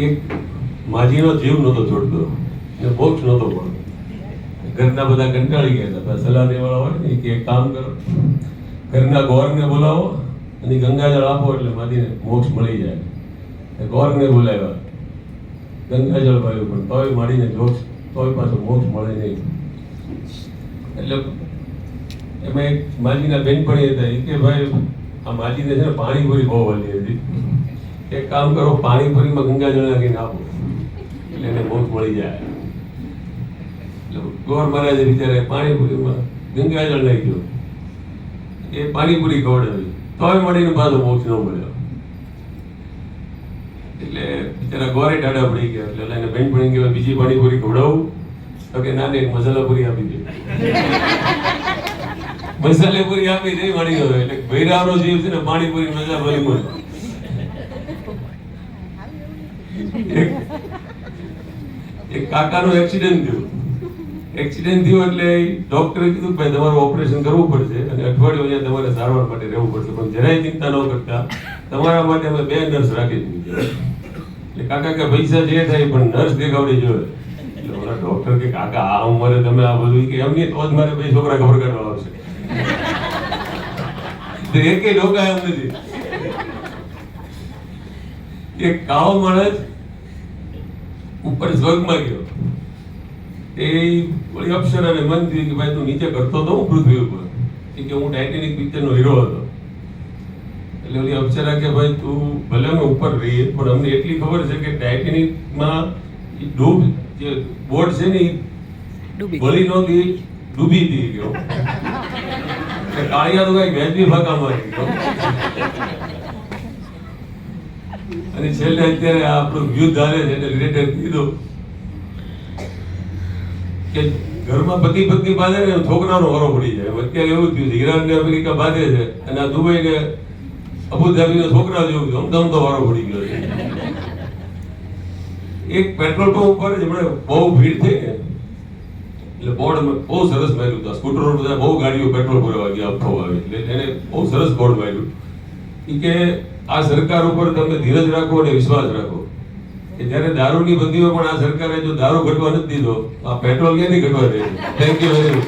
એક માજીનો જીવ નહોતો છોડતો ને મોક્ષ નહોતો મળતો. ઘરના બધા કંટાળી ગયા હતા. સલાહ દેવાળા હોય ને કે એક કામ કરો, ઘરના ગોરને બોલાવો અને ગંગાજળ આપો એટલે માજીને મોક્ષ મળી જાય. ગોરને બોલાવ્યા, ગંગાજળ પાયું, પણ તોય માડીને જોક્ષ તોય પાછો મોક્ષ મળે નહીં. એટલે એમાં એક માજીના બેનપણી હતા, એ કે ભાઈ આ માજીને છે ને પાણીપુરી બહુ વાલી હતી, એક કામ કરો પાણીપુરીમાં ગંગાજળ નાખીને આપો એટલે એને મોક્ષ મળી જાય. એટલે ગોર મહારાજે બિચારે પાણીપુરીમાં ગંગાજળ નાખ્યો, એ પાણીપુરી ખવડાવી તોય મળીને પાછો મોક્ષ ન મળ્યો. એટલે બિચારા ગોરે ટાઢા પડી ગયા. એટલે એને બેનપણી કહેવાય બીજી પાણીપુરી ખવડાવું તો કે નાની એક મસાલા પૂરી આપી દે. મસાલે પૂરી આપી દે મળી ગયો. એટલે ભૈરાવનો જીવ છે ને પાણીપુરી મજા ભરી મળે. એક કાકાનો એક્સિડન્ટ થયો. એક્સિડન્ટ થયો એટલે ડોક્ટરે કીધું ભાઈ તમારું ઓપરેશન કરવું પડશે અને અઠવાડિયું અહીંયા તમારે સારવાર માટે રહેવું પડશે, પણ જરાય ચિંતા ન કરતા તમારા માટે અમે 2 નર્સ રાખી દીધી. એટલે કાકા કે પૈસા જે થાય પણ નર્સ દેખાવડી જોઈએ. એટલે ઓલા ડોક્ટર કે કાકા આ ઉંમરે તમે આ બધું કે એમ નહીં તો જ મારે 2 છોકરા ખબર કાઢવા આવશે. એકે ડોકા એમ નથી. એક કાળો માણસ ઉપર સ્વર્ગમાં ગયો. એ વળી અપ્સરાને મન થયું કે ભાઈ તું નીચે કરતો હતો હું પૃથ્વી ઉપર, કે હું ટાઇટેનિક પિક્ચરનો હીરો હતો. એટલે ઓલી અપ્સરા કે ભાઈ તું ભલે અમે ઉપર રહીએ પણ અમને એટલી ખબર છે કે ટાઇટેનિકમાં જે બોટ છે ને ભળી નહોતી, ડૂબી હતી ગયો. કાળિયા તો કઈ વેચવી ફાકા મારી ગયો. અને છેલ્લે અત્યારે આપણું યુદ્ધ હાલે છે એટલે રિલેટેડ કીધું કે ઘરમાં પતિ પત્ની બાંધે ને છોકરાનો વારો પડી જાય. અત્યારે એવું થયું છે, ઈરાન ને અમેરિકા બાંધે છે અને આ દુબઈ ને અબુધાબી છોકરા જેવું છે, અમદાવાદ વારો પડી ગયો છે. એક પેટ્રોલ પંપ ઉપર હમણાં બહુ ભીડ થઈ ને એટલે બોર્ડ બહુ સરસ માર્યું હતું. સ્કૂટરો બધા બહુ ગાડીઓ પેટ્રોલ પુરાવા ગયા અફવા આવી એટલે એને બહુ સરસ બોર્ડ માર્યું કે આ સરકાર ઉપર તમે ધીરજ રાખો અને વિશ્વાસ રાખો કે જ્યારે દારૂની બંધીમાં પણ આ સરકારે જો દારૂ ઘટવા નથી દીધો આ પેટ્રોલ ક્યાંથી ઘટવા દે. Thank you very much.